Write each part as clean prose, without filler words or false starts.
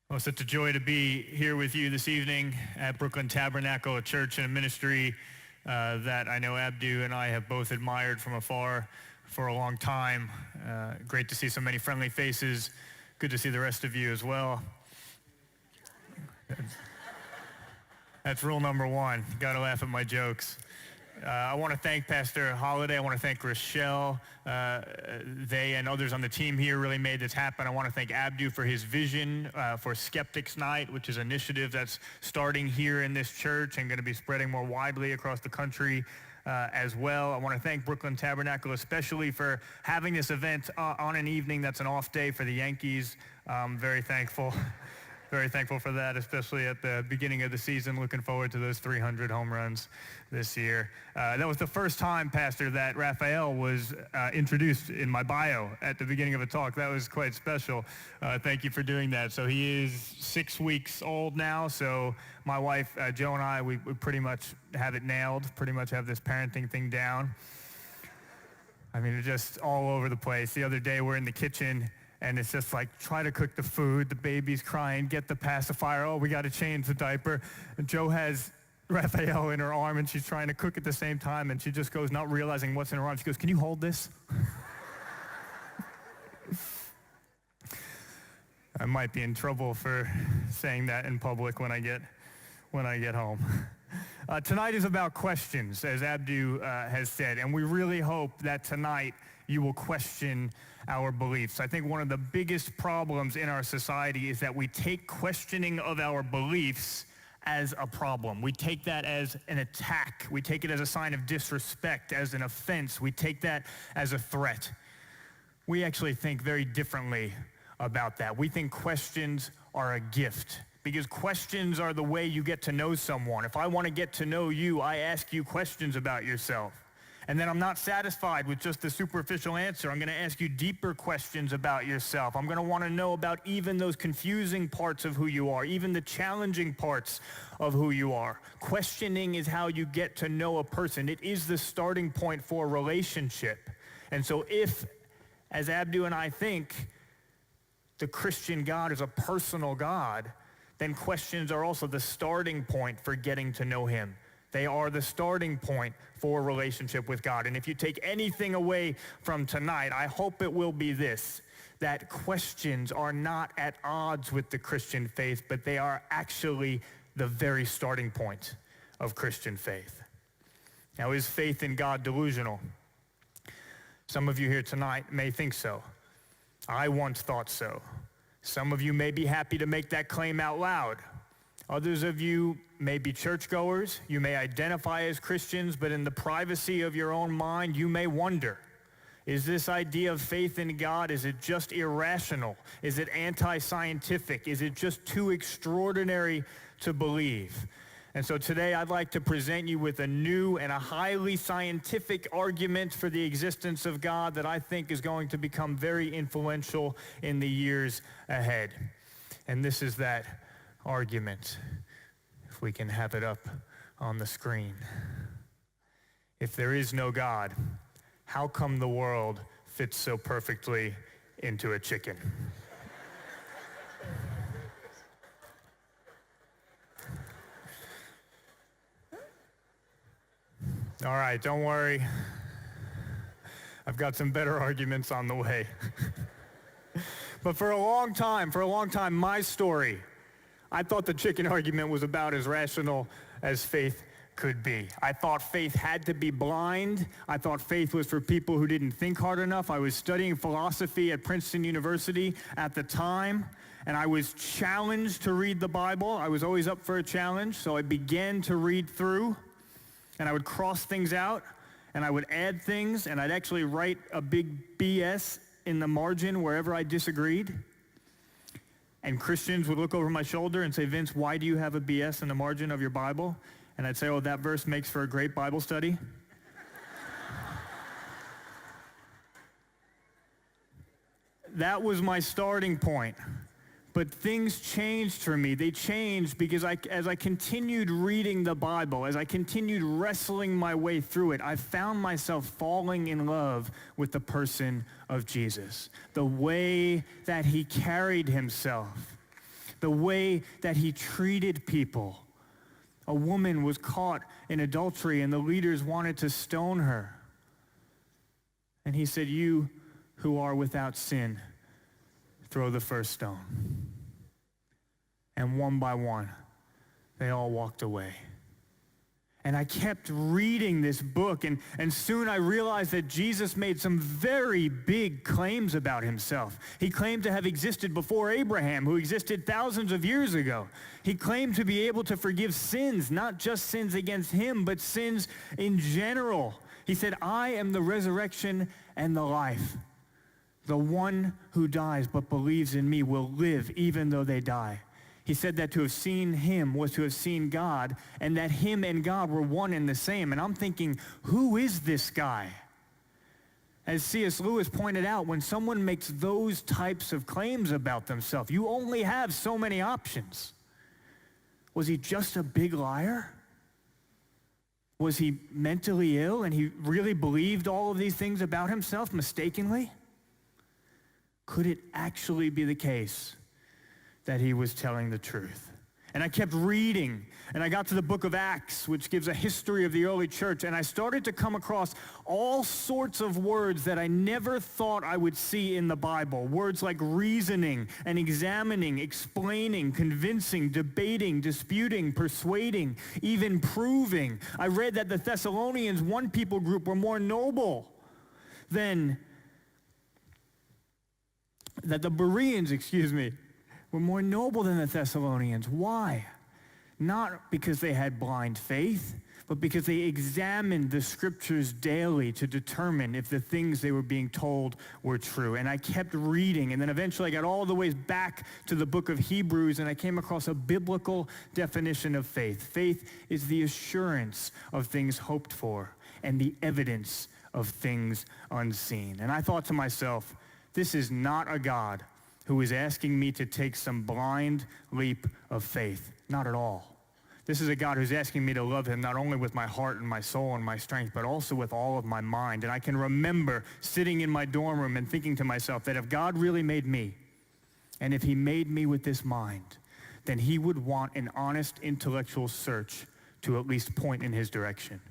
Well, it's such a joy to be here with you this evening at Brooklyn Tabernacle, a church and a ministry that I know Abdu and I have both admired from afar for a long time. Great to see so many friendly faces. Good to see the rest of you as well. That's rule number one. Got to laugh at my jokes. I want to thank Pastor Holiday. I want to thank Rochelle. They and others on the team here really made this happen. I want to thank Abdu for his vision for Skeptics Night, which is an initiative that's starting here in this church and going to be spreading more widely across the country as well. I want to thank Brooklyn Tabernacle especially for having this event on an evening that's an off day for the Yankees. I'm very thankful. Very thankful for that, especially at the beginning of the season. Looking forward to those 300 home runs this year. That was the first time, Pastor, that Raphael was introduced in my bio at the beginning of a talk. That was quite special. Thank you for doing that. So he is 6 weeks old now. So my wife, Joe, and I, we pretty much have it nailed, pretty much have this parenting thing down. I mean, it's just all over the place. The other day, we're in the kitchen, and it's just like, try to cook the food, the baby's crying, get the pacifier, oh, we got to change the diaper. And Joe has Raphael in her arm, and she's trying to cook at the same time, and she just goes, not realizing what's in her arm. She goes, can you hold this? I might be in trouble for saying that in public when I get home. Tonight is about questions, as Abdu has said, and we really hope that tonight you will question our beliefs. I think one of the biggest problems in our society is that we take questioning of our beliefs as a problem. We take that as an attack. We take it as a sign of disrespect, as an offense. We take that as a threat. We actually think very differently about that. We think questions are a gift, because questions are the way you get to know someone. If I want to get to know you, I ask you questions about yourself. And then I'm not satisfied with just the superficial answer. I'm going to ask you deeper questions about yourself. I'm going to want to know about even those confusing parts of who you are, even the challenging parts of who you are. Questioning is how you get to know a person. It is the starting point for a relationship. And so if, as Abdu and I think, the Christian God is a personal God, then questions are also the starting point for getting to know him. They are the starting point for a relationship with God. And if you take anything away from tonight, I hope it will be this, that questions are not at odds with the Christian faith, but they are actually the very starting point of Christian faith. Now, is faith in God delusional? Some of you here tonight may think so. I once thought so. Some of you may be happy to make that claim out loud. Others of you may be churchgoers, you may identify as Christians, but in the privacy of your own mind, you may wonder, is this idea of faith in God, is it just irrational? Is it anti-scientific? Is it just too extraordinary to believe? And so today I'd like to present you with a new and a highly scientific argument for the existence of God that I think is going to become very influential in the years ahead. And this is that argument, if we can have it up on the screen. If there is no God, how come the world fits so perfectly into a chicken? All right, don't worry. I've got some better arguments on the way. But for a long time, my story, I thought the chicken argument was about as rational as faith could be. I thought faith had to be blind. I thought faith was for people who didn't think hard enough. I was studying philosophy at Princeton University at the time, and I was challenged to read the Bible. I was always up for a challenge, so I began to read through, and I would cross things out, and I would add things, and I'd actually write a big BS in the margin wherever I disagreed. And Christians would look over my shoulder and say, Vince, why do you have a BS in the margin of your Bible? And I'd say, oh, that verse makes for a great Bible study. That was my starting point. But things changed for me. They changed because as I continued reading the Bible, as I continued wrestling my way through it, I found myself falling in love with the person of Jesus, the way that he carried himself, the way that he treated people. A woman was caught in adultery and the leaders wanted to stone her. And he said, "You who are without sin, throw the first stone." And one by one, they all walked away. And I kept reading this book, and soon I realized that Jesus made some very big claims about himself. He claimed to have existed before Abraham, who existed thousands of years ago. He claimed to be able to forgive sins, not just sins against him, but sins in general. He said, "I am the resurrection and the life. The one who dies but believes in me will live even though they die." He said that to have seen him was to have seen God, and that him and God were one and the same. And I'm thinking, who is this guy? As C.S. Lewis pointed out, when someone makes those types of claims about themselves, you only have so many options. Was he just a big liar? Was he mentally ill and he really believed all of these things about himself mistakenly? Could it actually be the case that he was telling the truth? And I kept reading, and I got to the book of Acts, which gives a history of the early church, and I started to come across all sorts of words that I never thought I would see in the Bible. Words like reasoning and examining, explaining, convincing, debating, disputing, persuading, even proving. I read that the Thessalonians, one people group, were more noble than, that the Bereans, were more noble than the Thessalonians. Why? Not because they had blind faith, but because they examined the scriptures daily to determine if the things they were being told were true. And I kept reading, and then eventually I got all the way back to the book of Hebrews, and I came across a biblical definition of faith. Faith is the assurance of things hoped for and the evidence of things unseen. And I thought to myself, this is not a God who is asking me to take some blind leap of faith. Not at all. This is a God who's asking me to love him not only with my heart and my soul and my strength, but also with all of my mind. And I can remember sitting in my dorm room and thinking to myself that if God really made me, and if he made me with this mind, then he would want an honest intellectual search to at least point in his direction.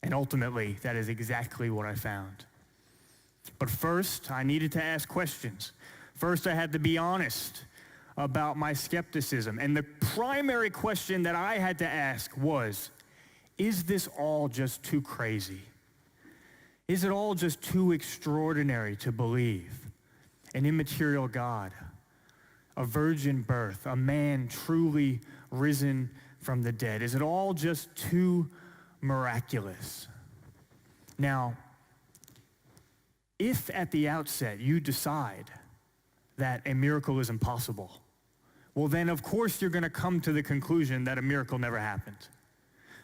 And ultimately, that is exactly what I found. But first, I needed to ask questions. First, I had to be honest about my skepticism. And the primary question that I had to ask was, is this all just too crazy? Is it all just too extraordinary to believe? An immaterial God, a virgin birth, a man truly risen from the dead. Is it all just too miraculous? Now, if at the outset you decide that a miracle is impossible, well then of course you're going to come to the conclusion that a miracle never happened.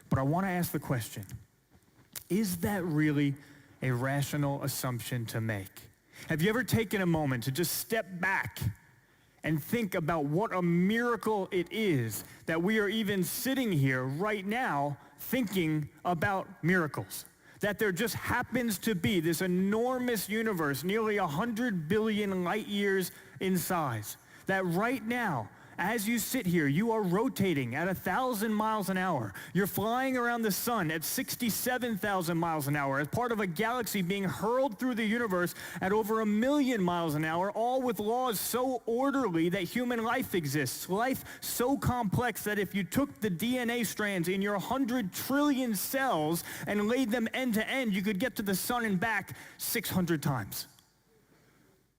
But I want to ask the question, is that really a rational assumption to make? Have you ever taken a moment to just step back and think about what a miracle it is that we are even sitting here right now thinking about miracles? That there just happens to be this enormous universe, nearly 100 billion light years in size, that right now, as you sit here, you are rotating at 1,000 miles an hour. You're flying around the sun at 67,000 miles an hour as part of a galaxy being hurled through the universe at over 1 million miles an hour, all with laws so orderly that human life exists. Life so complex that if you took the DNA strands in your 100 trillion cells and laid them end to end, you could get to the sun and back 600 times.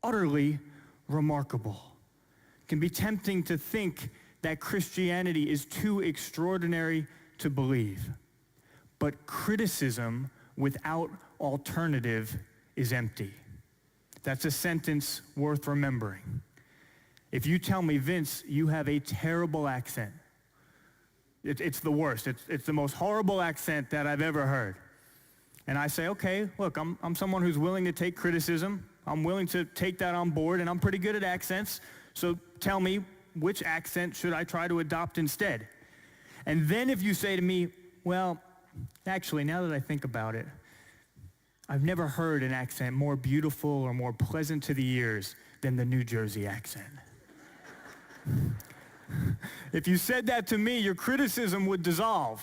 Utterly remarkable. It can be tempting to think that Christianity is too extraordinary to believe. But criticism without alternative is empty. That's a sentence worth remembering. If you tell me, Vince, you have a terrible accent, it's the worst. It's the most horrible accent that I've ever heard. And I say, okay, look, I'm someone who's willing to take criticism. I'm willing to take that on board, and I'm pretty good at accents. So tell me, which accent should I try to adopt instead? And then if you say to me, well, actually, now that I think about it, I've never heard an accent more beautiful or more pleasant to the ears than the New Jersey accent. If you said that to me, your criticism would dissolve,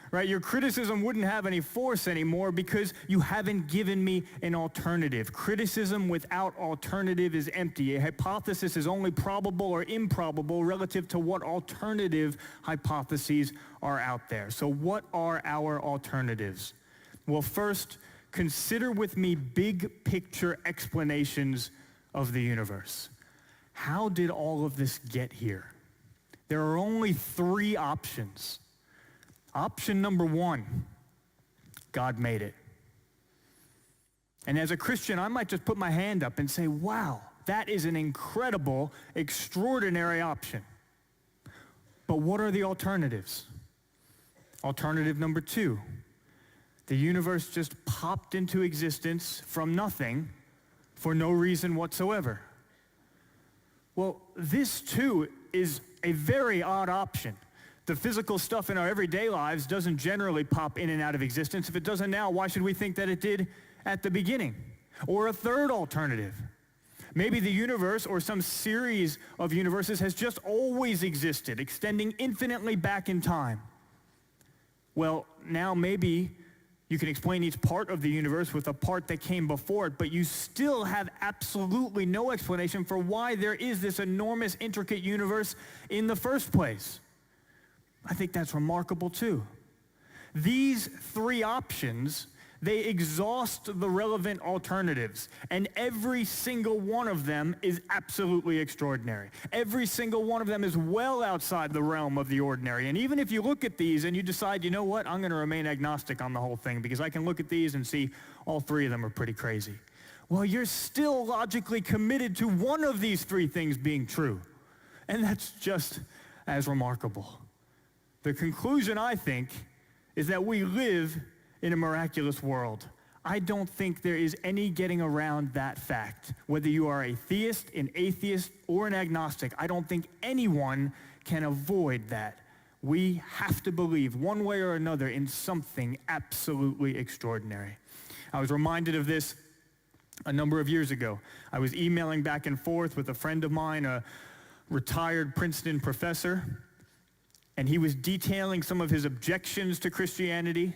right? Your criticism wouldn't have any force anymore because you haven't given me an alternative. Criticism without alternative is empty. A hypothesis is only probable or improbable relative to what alternative hypotheses are out there. So what are our alternatives? Well, first, consider with me big picture explanations of the universe. How did all of this get here? There are only three options. Option number one, God made it. And as a Christian, I might just put my hand up and say, wow, that is an incredible, extraordinary option. But what are the alternatives? Alternative number two, the universe just popped into existence from nothing for no reason whatsoever. Well, this too is a very odd option. The physical stuff in our everyday lives doesn't generally pop in and out of existence. If it doesn't now, why should we think that it did at the beginning? Or a third alternative. Maybe the universe or some series of universes has just always existed, extending infinitely back in time. Well, now maybe you can explain each part of the universe with a part that came before it, but you still have absolutely no explanation for why there is this enormous, intricate universe in the first place. I think that's remarkable too. These three options, they exhaust the relevant alternatives, and every single one of them is absolutely extraordinary. Every single one of them is well outside the realm of the ordinary. And even if you look at these and you decide, you know what, I'm going to remain agnostic on the whole thing because I can look at these and see all three of them are pretty crazy. Well, you're still logically committed to one of these three things being true. And that's just as remarkable. The conclusion, I think, is that we live in a miraculous world. I don't think there is any getting around that fact. Whether you are a theist, an atheist, or an agnostic, I don't think anyone can avoid that. We have to believe one way or another in something absolutely extraordinary. I was reminded of this a number of years ago. I was emailing back and forth with a friend of mine, a retired Princeton professor, and he was detailing some of his objections to Christianity.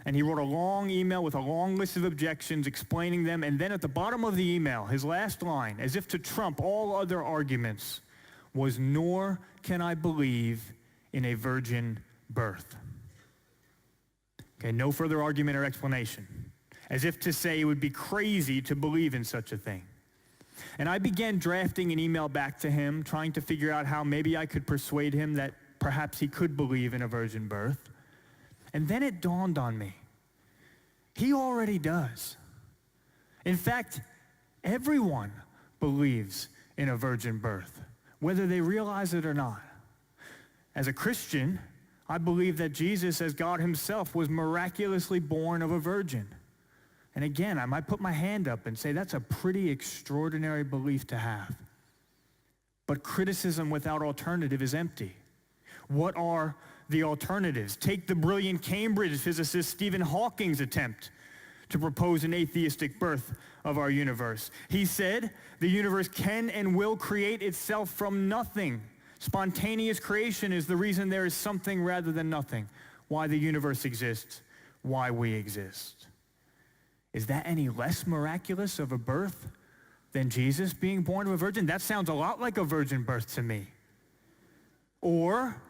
And he wrote a long email with a long list of objections, explaining them. And then at the bottom of the email, his last line, as if to trump all other arguments, was, "Nor can I believe in a virgin birth." Okay, no further argument or explanation. As if to say it would be crazy to believe in such a thing. And I began drafting an email back to him, trying to figure out how maybe I could persuade him that perhaps he could believe in a virgin birth. And then it dawned on me. He already does. In fact, everyone believes in a virgin birth, whether they realize it or not. As a Christian, I believe that Jesus, as God himself, was miraculously born of a virgin. And again, I might put my hand up and say that's a pretty extraordinary belief to have. But criticism without alternative is empty. What are the alternatives? Take the brilliant Cambridge physicist Stephen Hawking's attempt to propose an atheistic birth of our universe. He said, the universe can and will create itself from nothing. Spontaneous creation is the reason there is something rather than nothing. Why the universe exists, why we exist. Is that any less miraculous of a birth than Jesus being born of a virgin? That sounds a lot like a virgin birth to me. Or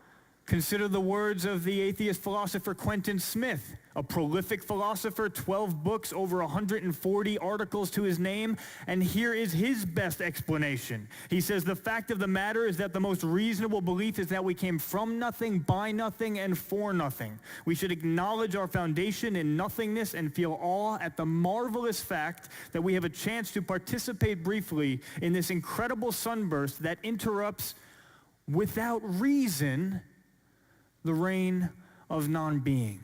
consider the words of the atheist philosopher Quentin Smith, a prolific philosopher, 12 books, over 140 articles to his name, and here is his best explanation. He says, the fact of the matter is that the most reasonable belief is that we came from nothing, by nothing, and for nothing. We should acknowledge our foundation in nothingness and feel awe at the marvelous fact that we have a chance to participate briefly in this incredible sunburst that interrupts, without reason, the reign of non-being.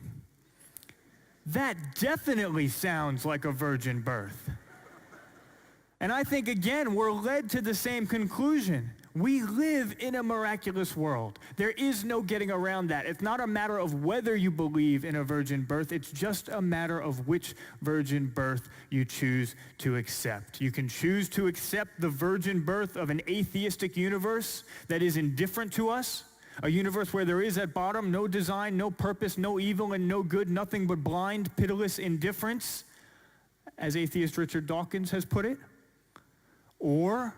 That definitely sounds like a virgin birth. And I think, again, we're led to the same conclusion. We live in a miraculous world. There is no getting around that. It's not a matter of whether you believe in a virgin birth. It's just a matter of which virgin birth you choose to accept. You can choose to accept the virgin birth of an atheistic universe that is indifferent to us, A universe where there is at bottom no design, no purpose, no evil, and no good, nothing but blind, pitiless indifference, as atheist Richard Dawkins has put it. Or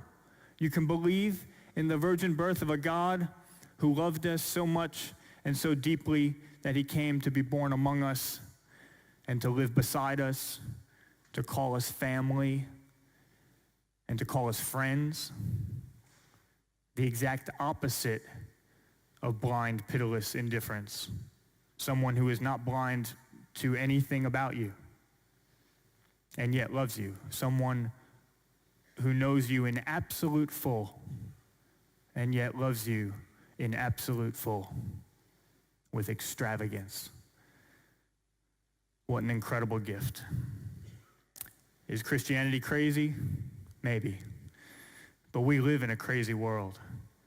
you can believe in the virgin birth of a God who loved us so much and so deeply that he came to be born among us and to live beside us, to call us family, and to call us friends. The exact opposite of blind, pitiless indifference. Someone who is not blind to anything about you and yet loves you. Someone who knows you in absolute full and yet loves you in absolute full with extravagance. What an incredible gift. Is Christianity crazy? Maybe. But we live in a crazy world.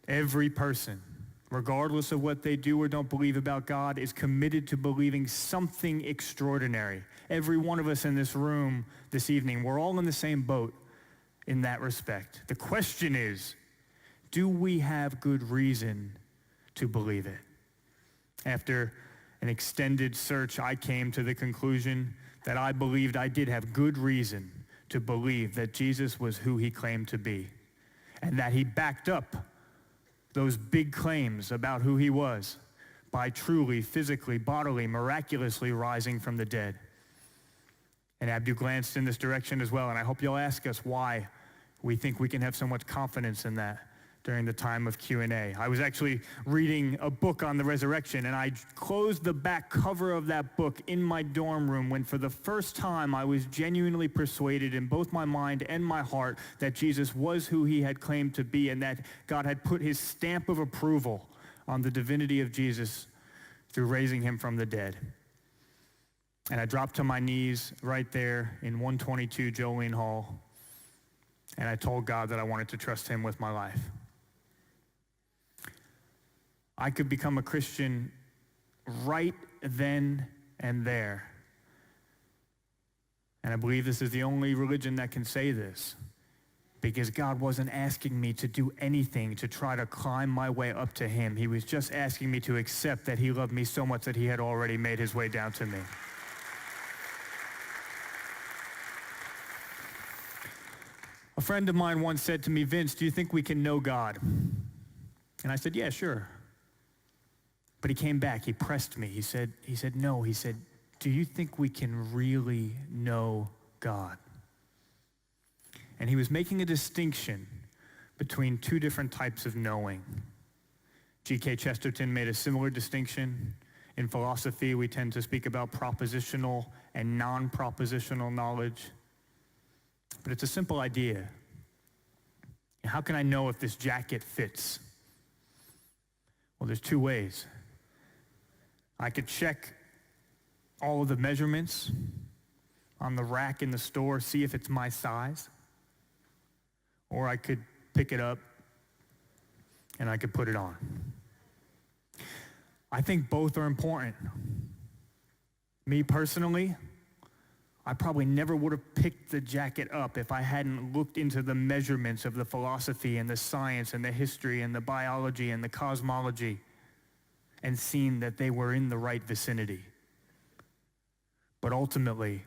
Every person, regardless of what they do or don't believe about God, is committed to believing something extraordinary. Every one of us in this room this evening, we're all in the same boat in that respect. The question is, do we have good reason to believe it? After an extended search, I came to the conclusion that I believed I did have good reason to believe that Jesus was who he claimed to be, and that he backed up those big claims about who he was by truly, physically, bodily, miraculously rising from the dead. And Abdu glanced in this direction as well, and I hope you'll ask us why we think we can have so much confidence in that during the time of Q&A. I was actually reading a book on the resurrection, and I closed the back cover of that book in my dorm room when for the first time I was genuinely persuaded in both my mind and my heart that Jesus was who he had claimed to be and that God had put his stamp of approval on the divinity of Jesus through raising him from the dead. And I dropped to my knees right there in 122 Jolene Hall, and I told God that I wanted to trust him with my life. I could become a Christian right then and there. And I believe this is the only religion that can say this, because God wasn't asking me to do anything to try to climb my way up to him. He was just asking me to accept that he loved me so much that he had already made his way down to me. A friend of mine once said to me, "Vince, do you think we can know God?" And I said, "Yeah, sure." But he came back, he pressed me. He said, "No." He said, "Do you think we can really know God?" And he was making a distinction between two different types of knowing. G.K. Chesterton made a similar distinction. In philosophy, we tend to speak about propositional and non-propositional knowledge. But it's a simple idea. How can I know if this jacket fits? Well, there's two ways. I could check all of the measurements on the rack in the store, see if it's my size. Or I could pick it up and I could put it on. I think both are important. Me personally, I probably never would have picked the jacket up if I hadn't looked into the measurements of the philosophy and the science and the history and the biology and the cosmology and seen that they were in the right vicinity. But ultimately,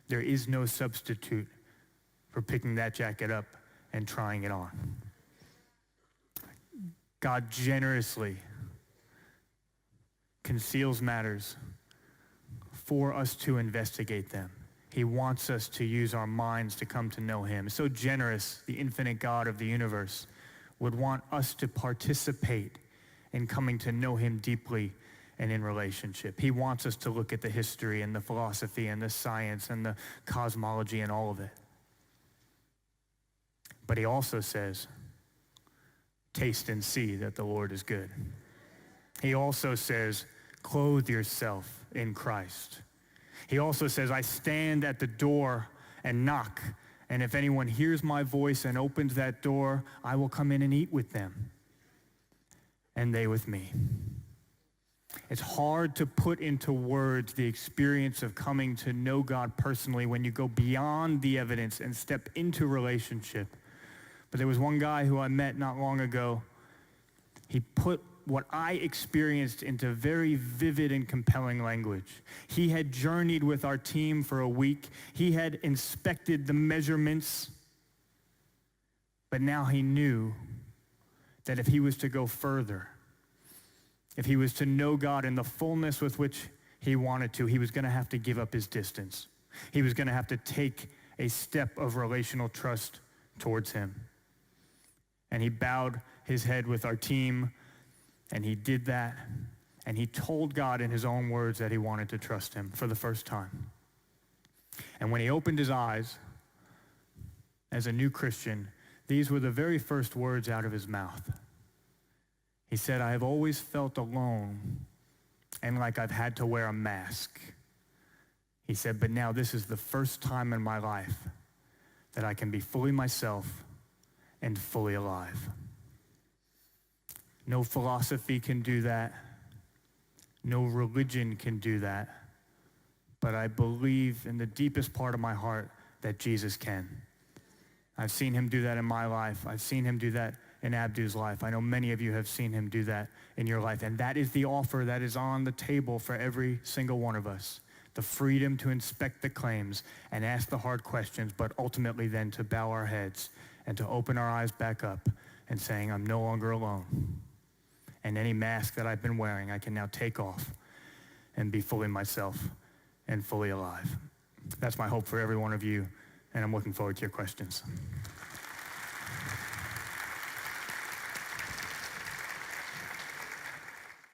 there is no substitute for picking that jacket up and trying it on. God generously conceals matters for us to investigate them. He wants us to use our minds to come to know him. So generous, the infinite God of the universe would want us to participate in coming to know him deeply and in relationship. He wants us to look at the history and the philosophy and the science and the cosmology and all of it. But he also says, taste and see that the Lord is good. He also says, clothe yourself in Christ. He also says, I stand at the door and knock, and if anyone hears my voice and opens that door, I will come in and eat with them, and they with me. It's hard to put into words the experience of coming to know God personally when you go beyond the evidence and step into relationship. But there was one guy who I met not long ago. He put what I experienced into very vivid and compelling language. He had journeyed with our team for a week. He had inspected the measurements, but now he knew that if he was to go further, if he was to know God in the fullness with which he wanted to, he was going to have to give up his distance. He was going to have to take a step of relational trust towards him. And he bowed his head with our team, and he did that, and he told God in his own words that he wanted to trust him for the first time. And when he opened his eyes as a new Christian, these were the very first words out of his mouth. He said, "I have always felt alone and like I've had to wear a mask." He said, "But now this is the first time in my life that I can be fully myself and fully alive." No philosophy can do that. No religion can do that. But I believe in the deepest part of my heart that Jesus can. I've seen him do that in my life. I've seen him do that in Abdu's life. I know many of you have seen him do that in your life. And that is the offer that is on the table for every single one of us. The freedom to inspect the claims and ask the hard questions, but ultimately then to bow our heads and to open our eyes back up and saying, I'm no longer alone. And any mask that I've been wearing, I can now take off and be fully myself and fully alive. That's my hope for every one of you, and I'm looking forward to your questions.